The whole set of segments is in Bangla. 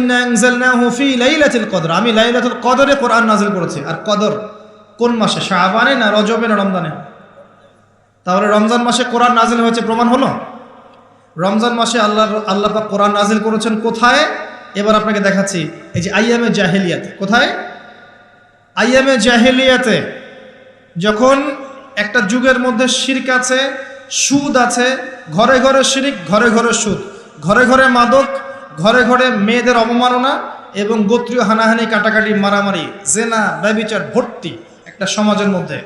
ইন্না আনজালনাহু ফি লাইলাতুল কদর, আমি লাইলাতুল কদরে কোরআন নাযিল করেছি। আর কদর কোন মাসে? শাবানে না রজবে না রমজানে? তাহলে রমজান মাসে কোরআন নাযিল হয়েছে, প্রমাণ হলো। রমজান মাসে আল্লাহ পাক কোরআন নাযিল করেছেন কোথায়? এবার আপনাকে দেখাচ্ছি। এই যে আইয়ামে জাহেলিয়াতে। কোথায়? আইয়ামে জাহেলিয়াতে, যখন একটা যুগের মধ্যে শিরক আছে, সুদ আছে, ঘরে ঘরে শিরক, ঘরে ঘরে সুদ, ঘরে ঘরে মাদক, ঘরে ঘরে মেয়েদের অবমাননা এবং গোত্রীয় হানাহানি, কাটাকাটি, মারামারি, জেনা, ব্যভিচার ভর্তি একটা সমাজের মধ্যে।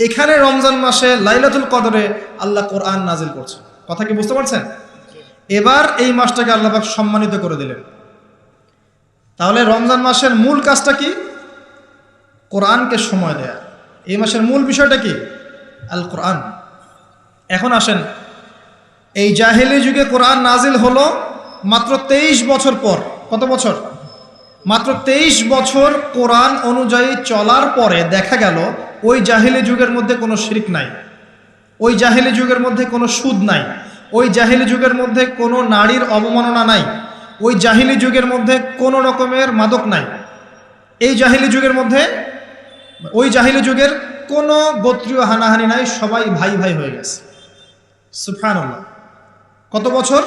এখানে রমজান মাসে লাইলাতুল কদরে আল্লাহ কোরআন নাজিল করছে। কথা কি বুঝতে পারছেন? এবার এই মাসটাকে আল্লাহ পাক সম্মানিত করে দিলেন। তাহলে রমজান মাসের মূল কাজটা কি? কোরআনকে সময় দেয়া। এই মাসের মূল বিষয়টা কি? আল কোরআন। এখন আসেন, এই জাহেলি যুগে কোরআন নাজিল হলো মাত্র 23 বছর পর। কত বছর? মাত্র 23 বছর কোরআন অনুযায়ী চলার পরে দেখা গেল ওই জাহেলি যুগের মধ্যে কোনো শিরক নাই, ওই জাহেলি যুগের মধ্যে কোনো সুদ নাই, ওই জাহেলি যুগের মধ্যে কোনো নারীর অবমাননা নাই, ওই জাহেলি যুগের মধ্যে কোনো রকমের মাদক নাই, এই জাহেলি যুগের মধ্যে, ওই জাহেলি যুগের কোনো গোত্রীয় হানাহানি নাই, সবাই ভাই ভাই হয়ে গেছে। সুবহানাল্লাহ। কত বছর?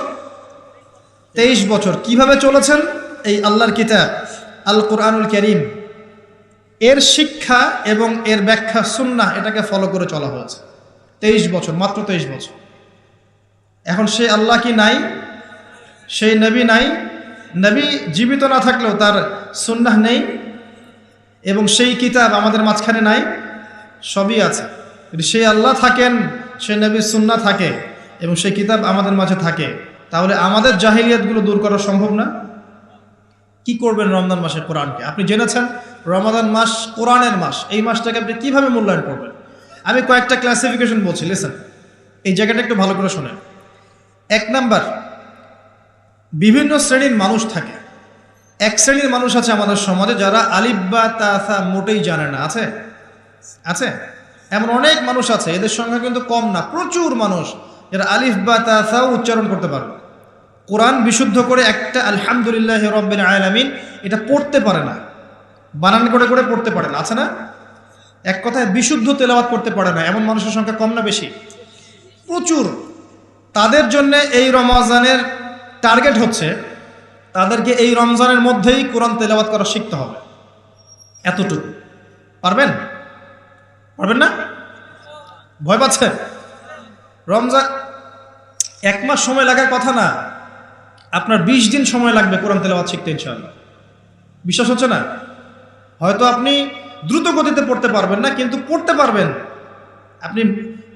23 বছর। কিভাবে চলেছেন? এই আল্লাহর কিতাব আল কোরআনুল কারীম, এর শিক্ষা এবং এর ব্যাখ্যা সুন্নাহ, এটাকে ফলো করে চলা হয়েছে 23 বছর, মাত্র 23 বছর। এখন সেই আল্লাহ কি নাই? সেই নবী নাই? নবী জীবিত না থাকলেও তার সুন্নাহ নেই এবং সেই কিতাব আমাদের মাঝখানে নাই? সবই আছে। যদি সেই আল্লাহ থাকেন, সেই নবীর সুন্নাহ থাকে এবং সেই কিতাব আমাদের মাঝে থাকে, তাহলে আমাদের জাহিলিয়াতগুলো দূর করা সম্ভব না? কি করবেন রমজান মাসে কোরআনকে? আপনি জেনেছেন রমাদান মাস কোরআনের মাস, এই মাসটাকে আপনি কিভাবে মূল্যায়ন করবেন? আমি কয়েকটা ক্লাসিফিকেশন বলছি, লিসেন, এই জায়গাটা একটু ভালো করে শোনেন। 1 নাম্বার, বিভিন্ন শ্রেণীর মানুষ থাকে। এক শ্রেণীর মানুষ আছে আমাদের সমাজে যারা আলিফ বা তাসা মোটেই জানে না। আছে? আছে? এমন অনেক মানুষ আছে, এদের সংখ্যা কিন্তু কম না, প্রচুর মানুষ যারা আলিফ বা তাসাও উচ্চারণ করতে পারবে, কোরআন বিশুদ্ধ করে একটা আলহামদুলিল্লাহি রাব্বিল আলামিন এটা পড়তে পারে না, বানান করে করে পড়তে পারে না। আছে না? এক কথায় বিশুদ্ধ তেলাওয়াত করতে পারে না, এমন মানুষের সংখ্যা কম না বেশি? প্রচুর। তাদের জন্য এই রমজানের টার্গেট হচ্ছে তাদেরকে এই রমজানের মধ্যেই কোরআন তেলাওয়াত করা শিখতে হবে। এতটুকু পারবেন? পারবেন না? ভয় পাচ্ছেন? রমজান 1 মাস সময় লাগার কথা না, আপনার 20 দিন সময় লাগবে কোরআন তেলাওয়াত শিখতে ইনশাআল্লাহ। বিশ্বাস হচ্ছে না? হয়তো আপনি দ্রুত গতিতে পড়তে পারবেন না, কিন্তু পড়তে পারবেন। আপনি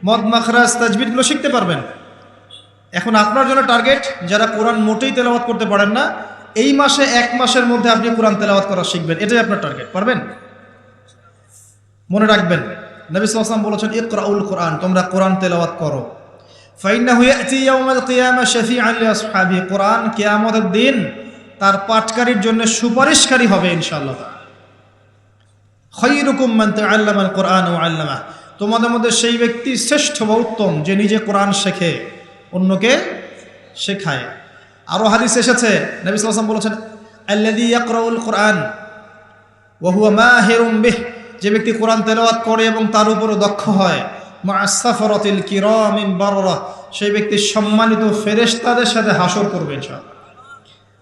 মদ মাখরাজ তাজবিদগুলো শিখতে পারবেন। এখন আপনার জন্য টার্গেট যারা কোরআন মোটেই তেলাওয়াত করতে পারেন না, এই মাসে 1 মাসের মধ্যে আপনি কোরআন তেলাওয়াত করা শিখবেন, এটাই আপনার টার্গেট। পারবেন? মনে রাখবেন, নবী সাল্লাল্লাহু আলাইহি ওয়াসাল্লাম বলেছেন ইকরাউল কোরআন, তোমরা কোরআন তেলাওয়াত করো। ফাইন্নাহু ইয়াতি ইয়াউমাল কিয়ামা শাফিআন লিআসহাবি, কোরআন কিয়ামতের দিন তার পাঠকারীর জন্য সুপারিশকারী হবে ইনশাআল্লাহ। খায়রুকুম মান তাআল্লামাল কোরআন ওয়া আল্লামা, তোমাদের মধ্যে সেই ব্যক্তি শ্রেষ্ঠ বা উত্তম যে নিজে কোরআন শেখে, অন্যকে শেখায়। আরো হাদিস এসেছে, নবী সাল্লাল্লাহু আলাইহি ওয়াসাল্লাম বলেছেন আল্লাযী ইয়াকরাউল কোরআন ওয়া হুয়া মাহিরুম বিহ, যে ব্যক্তি কোরআন তেলাওয়াত করে এবং তার উপরে দক্ষ হয়, মা'আস সাফরাতিল কিরামিন বাররা, সেই ব্যক্তি সম্মানিত ফেরেশতাদের সাথে হাসর করবে ইনশাআল্লাহ।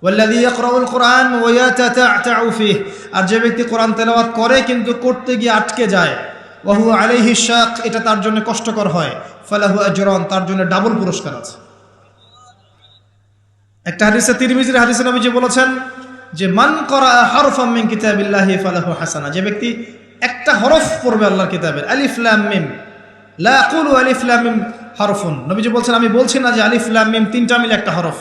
ওয়াল্লাযী ইয়াকরাউল কোরআন ওয়া ইয়াতাতা'তাউ ফিহি, আর যে ব্যক্তি কোরআন তেলাওয়াত করে কিন্তু করতে গিয়ে আটকে যায়, ওয়া হুয়া আলাইহি শাক, এটা তার জন্য কষ্টকর হয়, ফালাহু আজরান, তার জন্য ডাবল পুরস্কার আছে। একটা হাদিসে, তিরমিজির হাদিসে নবীজি বলেছেন যে মান করা হারফাম মিন কিতাবিল্লাহি ফালাহু হাসানা, যে ব্যক্তি একটা হরফ পড়বে আল্লাহর কিতাবের, আলিফ লাম মিম, লা আকুলু আলিফ লাম মিম হারফুন, নবীজি বলছেন আমি বলছি না যে আলিফ লাম মিম তিনটা মিলে একটা হরফ,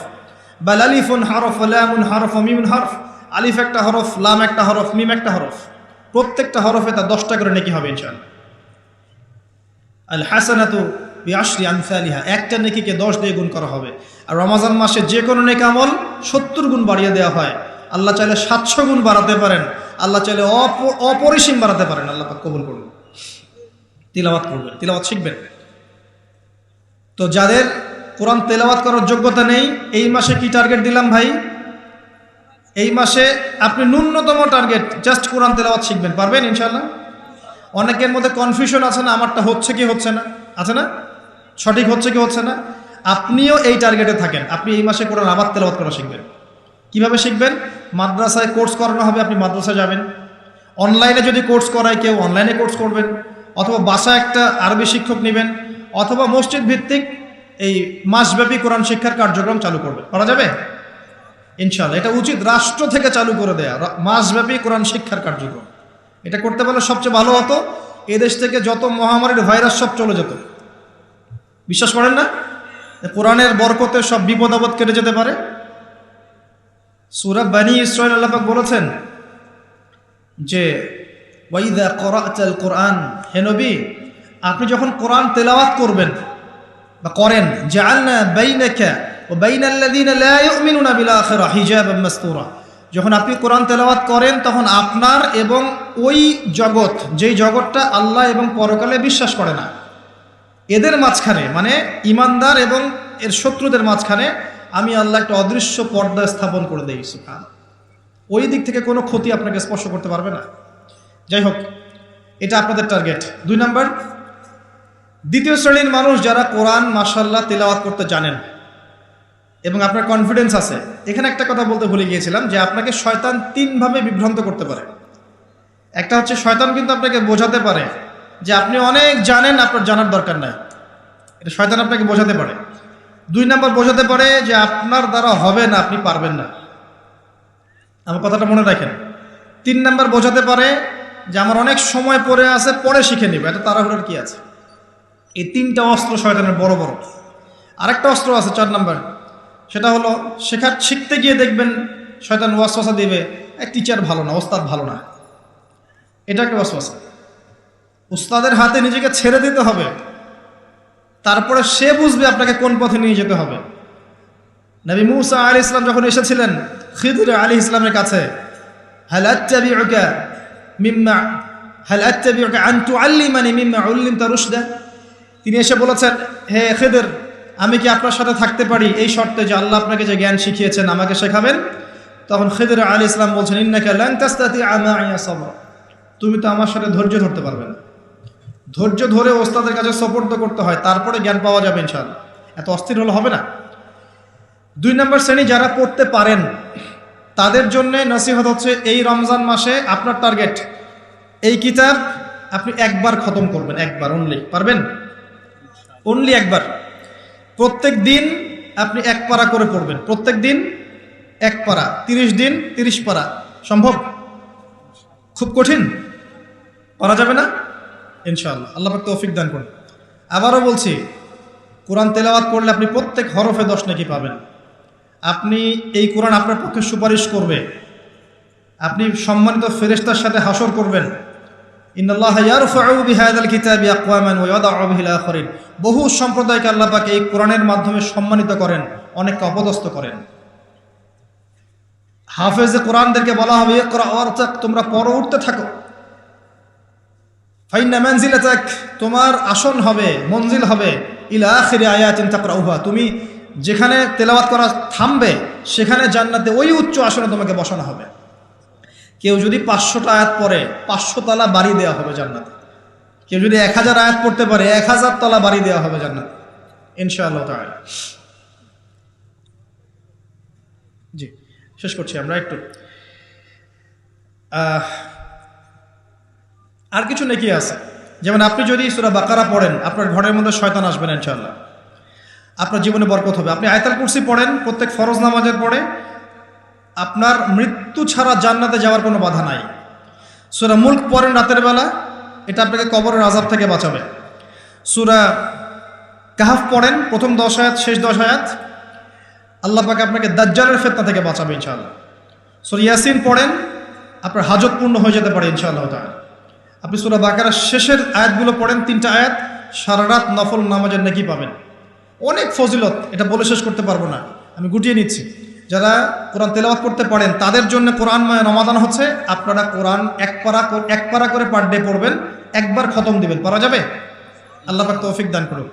বাল আলিফুন হরফ, লামুন হরফ, মিমুন হরফ, আলিফ একটা হরফ, লাম একটা হরফ, মিম একটা হরফ, প্রত্যেকটা হরফে তার 10টা করে নেকি হবে ইনশাআল্লাহ। আল হাসানাতু বিআশরি আমসালিহা, একটা নেকিকে 10 দিয়ে গুণ করা হবে। আর রমজান মাসে যে কোনো নেক আমল 70 গুণ বাড়িয়ে দেওয়া হয়। আল্লাহ চাইলে 700 গুণ বাড়াতে পারেন, আল্লাহ চাইলে অপরিসীম বাড়াতে পারেন। আল্লাহ পাক কবুল করুন। তিলাওয়াত করবেন, তিলাওয়াত শিখবেন। তো যাদের কোরআন তেলাওয়াত করার যোগ্যতা নেই, এই মাসে কি টার্গেট দিলাম ভাই? এই মাসে আপনি ন্যূনতম টার্গেট জাস্ট কোরআন তেলাওয়াত শিখবেন, পারবেন ইনশাআল্লাহ? অনেকের মধ্যে কনফিউশন আছে না, আমারটা হচ্ছে কি হচ্ছে না, আছে না, সঠিক হচ্ছে কি হচ্ছে না। আপনিও এই টার্গেটে থাকেন, আপনি এই মাসে কোরআন আবার তেলাওয়াত করা শিখবেন। কিভাবে শিখবেন? মাদ্রাসায় কোর্স করানো হবে, আপনি মাদ্রাসায় যাবেন। অনলাইনে যদি কোর্স করায় কেউ, অনলাইনে কোর্স করবেন, অথবা বাসায় একটা আরবি শিক্ষক নেবেন, অথবা মসজিদ ভিত্তিক এই মাসব্যাপী কোরআন শিক্ষার কার্যক্রম চালু করবেন। করা যাবে ইনশাআল্লাহ। এটা উচিত রাষ্ট্র থেকে চালু করে দেয়া মাসব্যাপী কোরআন শিক্ষার কার্যক্রম। এটা করতে পারলে সবচেয়ে ভালো হতো, এদেশ থেকে যত মহামারীর ভাইরাস সব চলে যেত। বিশ্বাস করেন না কোরআনের বরকতে সব বিপদ আপদ কেটে যেতে পারে? সূরা বনী ইসরাঈল আল্লাহ পাক বলেছেন যে ওয়াইদা ক্বরা'তাল কুরআন, হে নবী আপনি যখন কোরআন তেলাওয়াত করবেন বা করেন, জাআলনা বাইনাকা ওয়া বাইনাল্লাযীনা লা ইউমিনুনা বিল আখিরাহ হিজাবাম মাসতুরা, যখন আপনি কোরআন তেলাওয়াত করেন তখন আপনার এবং ওই জগৎ, যেই জগৎটা আল্লাহ এবং পরকালে বিশ্বাস করে না, এদের মাঝখানে, মানে ইমানদার এবং এর শত্রুদের মাঝখানে আমি আল্লাহ একটা অদৃশ্য পর্দা স্থাপন করে দেই। সুবহানাল্লাহ। ওই দিক থেকে কোনো ক্ষতি আপনাকে স্পর্শ করতে পারবে না। যাই হোক, এটা আপনাদের টার্গেট। 2 নাম্বার, দ্বিতীয় শ্রেণীর মানুষ যারা কোরআন মাশাআল্লাহ তেলাওয়াত করতে জানেন এবং আপনার কনফিডেন্স আছে। এখানে একটা কথা বলতে ভুলে গিয়েছিলাম যে আপনাকে শয়তান 3 ভাবে বিভ্রান্ত করতে পারে। একটা হচ্ছে শয়তান কিন্তু আপনাকে বোঝাতে পারে যে আপনি অনেক জানেন, আপনার জানার দরকার নাই। এটা শয়তান আপনাকে বোঝাতে পারে। 2 নাম্বার বোঝাতে পারে যে আপনার দ্বারা হবে না, আপনি পারবেন না। আমার কথাটা মনে রাখেন। 3 নাম্বার বোঝাতে পারে যে আমার অনেক সময় পরে আছে, পরে শিখে নেবে, এটা তাড়াহুড়োর কি আছে। এই 3টা অস্ত্র শয়তানের বড় বড়। আরেকটা অস্ত্র আছে 4 নাম্বার, সেটা হলো শিখতে গিয়ে দেখবেন শয়তান ওয়াসওয়াসা দিবে, টিচার ভালো না, ওস্তাদ ভালো না। এটা একটা ওয়াসওয়াসা। উস্তাদের হাতে নিজেকে ছেড়ে দিতে হবে, তারপরে সে বুঝবে আপনাকে কোন পথে নিয়ে যেতে হবে। নবী মূসা আলাইহিস সালাম যখন এসেছিলেন খিদর আলাইহিস সালামের কাছে, হাল আত্তাবিউকা আন তুআল্লিমানি মিম্মা উল্লিমতা রুশদা, তিনি এসে বলেছেন, হে খিদর আমি কি আপনার সাথে থাকতে পারি এই শর্তে যে আল্লাহ আপনাকে যে জ্ঞান শিখিয়েছেন আমাকে শেখাবেন? তখন খিদর আলাইহিস সালাম বলছেন, ইন্নাকা লান তাস্তাতিআ মা'ইয়া সাবরা, তুমি তো আমার সাথে ধৈর্য ধরতে পারবে না। ধৈর্য ধরে ওস্তাদের কাছে সুপর্দ করতে হয়, তারপরে জ্ঞান পাওয়া যাবে ইনশাআল্লাহ। এত অস্থির হলে হবে না। 2 নম্বর শ্রেণী যারা পড়তে পারেন তাদের জন্য নসিহত হচ্ছে, এই রমজান মাসে আপনার টার্গেট এই কিতাব আপনি একবার খতম করবেন, একবার অনলি। পারবেন? অনলি একবার। প্রত্যেক দিন আপনি 1 পারা করে পড়বেন, প্রত্যেক দিন 1 পারা, 30 দিন 30 পারা। সম্ভব? খুব কঠিন? পারা যাবে না ইনশাআল্লাহ। আল্লাহ পাক তৌফিক দান করুন। আবারও বলছি, কোরআন তেলাওয়াত করলে আপনি প্রত্যেক হরফে 10 নেকি পাবেন। আপনি এই কোরআন আপনার পক্ষে সুপারিশ করবে, আপনি সম্মানিত ফেরেশতার সাথে হাসর করবেন। ইন্নাল্লাহা ইয়ারফাউ বিহাযাল কিতাবি আকওয়ামান ওয়া ইয়াদাউ বিহিল আখারিন। বহু সম্প্রদায়কে আল্লাহ পাক এই কোরআনের মাধ্যমে সম্মানিত করেন, অনেককে অপদস্থ করেন। হাফেজে কোরআনদেরকে বলা হবে, ইকরা ওয়ারতাক, তোমরা পড়ো, উঠতে থাকো। ফাইন্না মানজিলাতাক, তোমার আসন হবে, মঞ্জিল হবে, ইলা আখিরি আয়াতিন তাকরাউহা, তুমি যেখানে তেলাওয়াত করা থামবে সেখানে জান্নাতে ওই উচ্চ আসনে তোমাকে বসানো হবে। কেউ যদি 500টা আয়াত পড়ে 500 তলা বাড়ি দেওয়া হবে জান্নাতে। কেউ যদি 1000 আয়াত পড়তে পারে 1000 তলা বাড়ি দেওয়া হবে জান্নাতে ইনশাআল্লাহ তাআলা। জি, শেষ করছি আমরা একটু। আর কিছু নেকি আছে, যেমন আপনি যদি সূরা বাকারা পড়েন আপনার ঘরের মধ্যে শয়তান আসবে না ইনশাআল্লাহ, আপনার জীবনে বরকত হবে। আপনি আয়াতুল কুরসি পড়েন প্রত্যেক ফরজ নামাজের পরে, আপনার মৃত্যু ছাড়া জান্নাতে যাওয়ার কোনো বাধা নাই। সূরা মুলক পড়েন রাতের বেলা, এটা আপনাকে কবরের আযাব থেকে বাঁচাবে। সূরা কাহফ পড়েন প্রথম 10 আয়াত শেষ 10 আয়াত, আল্লাহ পাক আপনাকে দাজ্জালের ফিতনা থেকে বাঁচাবে ইনশাআল্লাহ। সূরা ইয়াসিন পড়েন, আপনার হাজত পূর্ণ হয়ে যেতে পারে ইনশাআল্লাহ তাআলা। আপনি সূরা বাকারার শেষের আয়াতগুলো পড়েন, 3টা আয়াত, সারা রাত নফল নামাজের নেকি পাবেন। অনেক ফজিলত, এটা বলে শেষ করতে পারবো না, আমি গুটিয়ে নিচ্ছি। যারা কোরআন তেলাওয়াত করতে পারেন তাদের জন্য কোরআনময় রমাদান হচ্ছে, আপনারা কোরআন 1 পারা করে পার ডে পড়বেন, একবার খতম দিবেন। পারা যাবে? আল্লাহ পাক তৌফিক দান করুন।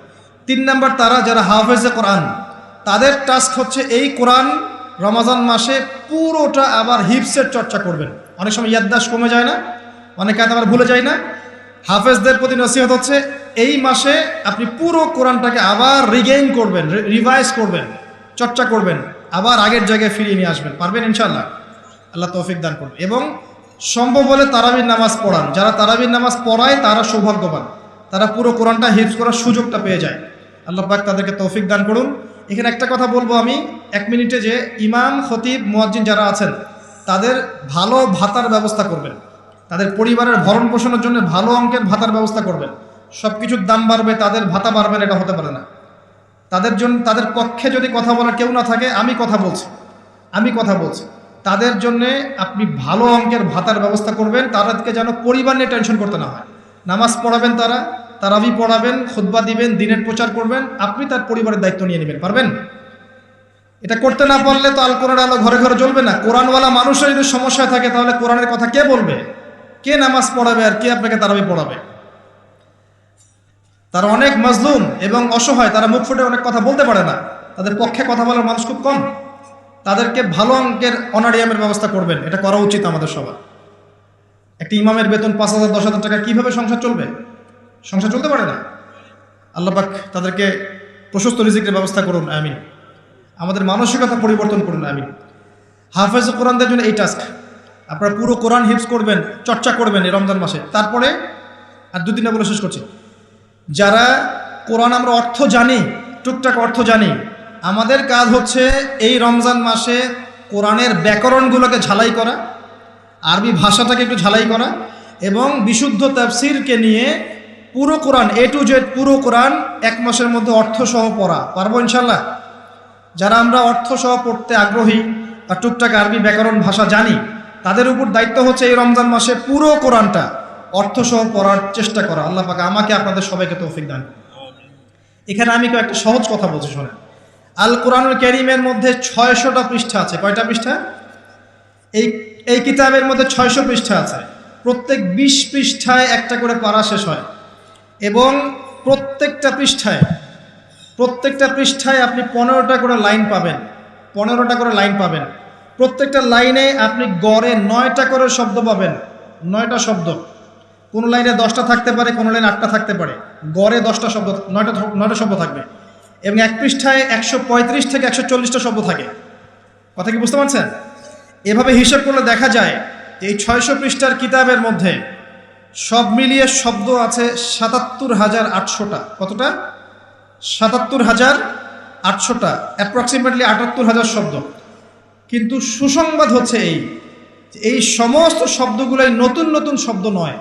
3 নাম্বার, তারা যারা হাফেজে কোরআন, তাদের টাস্ক হচ্ছে এই কোরআন রমজান মাসে পুরোটা আবার হিফসের চর্চা করবেন। অনেক সময় ইয়াদদাস কমে যায় না, অনেকে আবার ভুলে যায় না। হাফেজদের প্রতি নসিহত হচ্ছে এই মাসে আপনি পুরো কোরআনটাকে আবার রিগেইন করবেন, রিভাইজ করবেন, চর্চা করবেন, আবার আগের জায়গায় ফিরিয়ে নিয়ে আসবেন। পারবেন ইনশাআল্লাহ? আল্লাহ তৌফিক দান করবেন। এবং সম্ভব হলে তারাবির নামাজ পড়ান। যারা তারাবির নামাজ পড়ায় তারা সৌভাগ্যবান, তারা পুরো কোরআনটা হিফজ করার সুযোগটা পেয়ে যায়। আল্লাহ পাক তাদেরকে তৌফিক দান করুন। এখানে একটা কথা বলবো আমি 1 মিনিটে, যে ইমাম, খতিব, মুয়াজ্জিন যারা আছেন তাদের ভালো ভাতার ব্যবস্থা করবেন, তাদের পরিবারের ভরণ পোষণের জন্য ভালো অঙ্কের ভাতার ব্যবস্থা করবেন। সব কিছুর দাম বাড়বে, তাদের ভাতা বাড়বে না, এটা হতে পারে না। তাদের জন্য, তাদের পক্ষে যদি কথা বলার কেউ না থাকে, আমি কথা বলছি, তাদের জন্যে আপনি ভালো অঙ্কের ভাতার ব্যবস্থা করবেন। তাদেরকে যেন পরিবার নিয়ে টেনশন করতে না হয়। নামাজ পড়াবেন, তারাবি পড়াবেন, খুতবা দিবেন, দিনের প্রচার করবেন, আপনি তার পরিবারের দায়িত্ব নিয়ে নেবেন। পারবেন? এটা করতে না পারলে তো আল কোরআনের আলো ঘরে ঘরে জ্বলবে না। কোরআনওয়ালা মানুষের যদি সমস্যা থাকে তাহলে কোরআনের কথা কে বলবে? কে নামাজ পড়াবে আর কে আপনাকে তারাবি পড়াবে? তারা অনেক মাজলুম এবং অসহায়, তারা মুখ ফুটে অনেক কথা বলতে পারে না, তাদের পক্ষে কথা বলার মানুষ খুব কম। তাদেরকে ভালো অঙ্কের অনারিয়ামের ব্যবস্থা করবেন, এটা করা উচিত আমাদের সবার। একটি ইমামের বেতন 5,000 10,000 টাকা, কিভাবে সংসার চলবে? সংসার চলতে পারে না। আল্লাহ পাক তাদেরকে প্রশস্ত রিজিকের ব্যবস্থা করুন, আমিন। আমাদের মানসিকতা পরিবর্তন করুন, আমিন। হাফেজ কোরআনদের জন্য এই টাস্ক, আপনারা পুরো কোরআন হিফজ করবেন, চর্চা করবেন এই রমজান মাসে। তারপরে আর 2-3টা বলে শেষ করছি। যারা কোরআন আমরা অর্থ জানি, টুকটাক অর্থ জানি, আমাদের কাজ হচ্ছে এই রমজান মাসে কোরআনের ব্যাকরণগুলোকে ঝালাই করা, আরবি ভাষাটাকে একটু ঝালাই করা, এবং বিশুদ্ধ তাফসিরকে নিয়ে পুরো কোরআন A to Z পুরো কোরআন 1 মাসের মধ্যে অর্থসহ পড়া। পারবো ইনশাল্লাহ? যারা আমরা অর্থসহ পড়তে আগ্রহী বা টুকটাক আরবি ব্যাকরণ ভাষা জানি, তাদের উপর দায়িত্ব হচ্ছে এই রমজান মাসে পুরো কোরআনটা অর্থসহ পড়ার চেষ্টা করা। আল্লাহ পাক আমাকে আপনাদের সবাইকে তৌফিক দান করুন। এখানে আমি একটা সহজ কথা বলছি, শোনেন। আল কোরআনুল কারীমের মধ্যে 600টা পৃষ্ঠা আছে। কয়টা পৃষ্ঠা? এই কিতাবের মধ্যে 600 পৃষ্ঠা আছে। প্রত্যেক 20 পৃষ্ঠায় একটা করে পারা শেষ হয়, এবং প্রত্যেকটা পৃষ্ঠায় আপনি 15টা করে লাইন পাবেন। প্রত্যেকটা লাইনে আপনি গড়ে 9টা করে শব্দ পাবেন। 9টা শব্দ, কোন লাইনে 10টা থাকতে পারে, কোন লাইনে 8টা থাকতে পারে, গড়ে 10টা শব্দ, 9টা শব্দ থাকবে। এবং এক পৃষ্ঠায় 135 থেকে 140টা শব্দ থাকে। কথা কি বুঝতে পারছেন? এভাবে হিসাব করলে দেখা যায় যে এই 600 পৃষ্ঠার কিতাবের মধ্যে সব মিলিয়ে শব্দ আছে 77,800টা। কতটা? 77,800টা, অ্যাপ্রক্সিমেটলি 78,000 শব্দ। কিন্তু সুসংবাদ হচ্ছে এই সমস্ত শব্দগুলোই নতুন শব্দ নয়,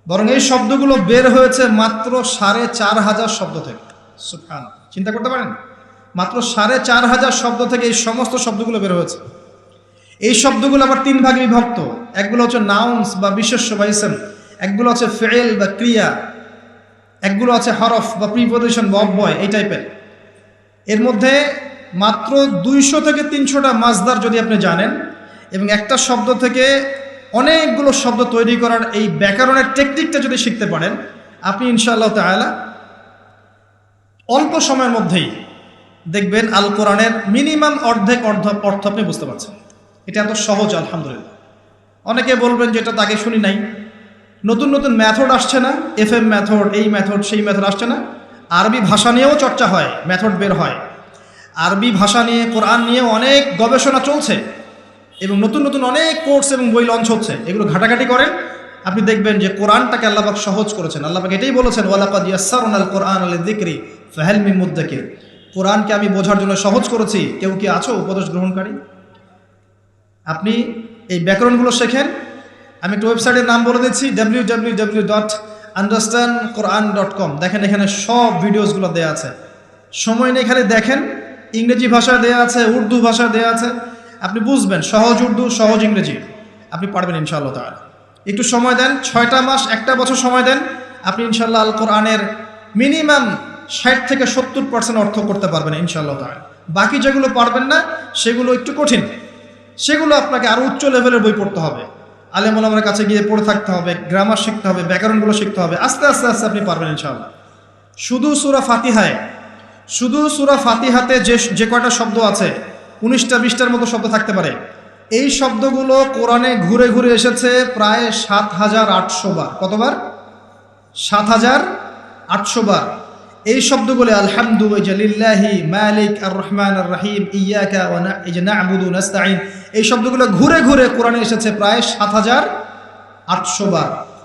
বরং এই শব্দগুলো বের হয়েছে মাত্র 4,500 শব্দ থেকে। সুবহানাল্লাহ, চিন্তা করতে পারেন? মাত্র 4,500 শব্দ থেকে এই সমস্ত শব্দগুলো বের হয়েছে। এই শব্দগুলো আবার 3 ভাগে বিভক্ত। একগুলো হচ্ছে নাউন্স বা বিশেষ্য বা ইসম, একগুলো হচ্ছে ফেল বা ক্রিয়া, একগুলো আছে হরফ বা প্রিপোজিশন বা অব্যয়, এই টাইপের। এর মধ্যে মাত্র 200 থেকে 300টা মাজদার যদি আপনি জানেন, এবং একটা শব্দ থেকে অনেকগুলো শব্দ তৈরি করার এই ব্যাকরণের টেকনিকটা যদি শিখতে পারেন, আপনি ইনশাআল্লাহ তাআলা অল্প সময়ের মধ্যেই দেখবেন আল কোরআনের মিনিমাম অর্ধেক অর্থ আপনি বুঝতে পারছেন। এটা এত সহজ, আলহামদুলিল্লাহ। অনেকে বলবেন যে এটা তো আগে শুনি নাই। নতুন মেথড আসছে না? FM মেথড, এই মেথড, সেই মেথড আসছে না? আরবি ভাষা নিয়েও চর্চা হয়, মেথড বের হয়। আরবি ভাষা নিয়ে, কোরআন নিয়ে অনেক গবেষণা চলছে, এবং নতুন অনেক কোর্স এবং বই লঞ্চ হচ্ছে। এগুলো ঘাটাঘাটি করেন, আপনি দেখবেন যে কোরআনটাকে আল্লাহ পাক সহজ করেছেন। আল্লাহ পাক এটাই বলেছেন, ওয়ালাকাদ ইয়াসসারনাল কোরআনা লিযিকরি ফাহাল মিন মুদ্দাকির। কোরআনকে আমি বোঝার জন্য সহজ করেছি, কেউ কি আছো উপদেশ গ্রহণকারী? আপনি এই ব্যাকরণগুলো শেখেন। আমি একটা ওয়েবসাইটের নাম বলে দিচ্ছি, www.understandquran.com। দেখেন, এখানে সব ভিডিওসগুলো দেওয়া আছে। সময় নেই, খালি দেখেন। ইংরেজি ভাষায় দেওয়া আছে, উর্দু ভাষায় দেওয়া আছে, আপনি বুঝবেন। সহজ উর্দু, সহজ ইংরেজি, আপনি পারবেন ইনশাআল্লাহ তাআলা। একটু সময় দেন, 6টা মাস, 1টা বছর সময় দেন, আপনি ইনশাআল্লাহ আল কোরআনের মিনিমাম 60 থেকে 70% অর্থ করতে পারবেন ইনশাআল্লাহ তাআলা। বাকি যেগুলো পারবেন না, সেগুলো একটু কঠিন, সেগুলো আপনাকে আরো উচ্চ লেভেলের বই পড়তে হবে, আলেম ওলামার কাছে গিয়ে পড়ে থাকতে হবে, গ্রামার শিখতে হবে, ব্যাকরণগুলো শিখতে হবে। আস্তে আস্তে আপনি পারবেন ইনশাআল্লাহ। শুধু সূরা ফাতিহাতে যে কয়টা শব্দ আছে, 19টা 20টার মতো শব্দ থাকতে পারে। এই শব্দগুলো কোরআনে ঘুরে ঘুরে এসেছে প্রায় 7800 বার। কতবার? 7800 বার। এই শব্দগুলো আলহামদু লিল্লাহি মালিক আর রহমান আর রহিম ইয়াকা ওয়া না'বুদু নাস্তাঈন, এই শব্দগুলো ঘুরে ঘুরে কোরআনে এসেছে প্রায় 7800 বার।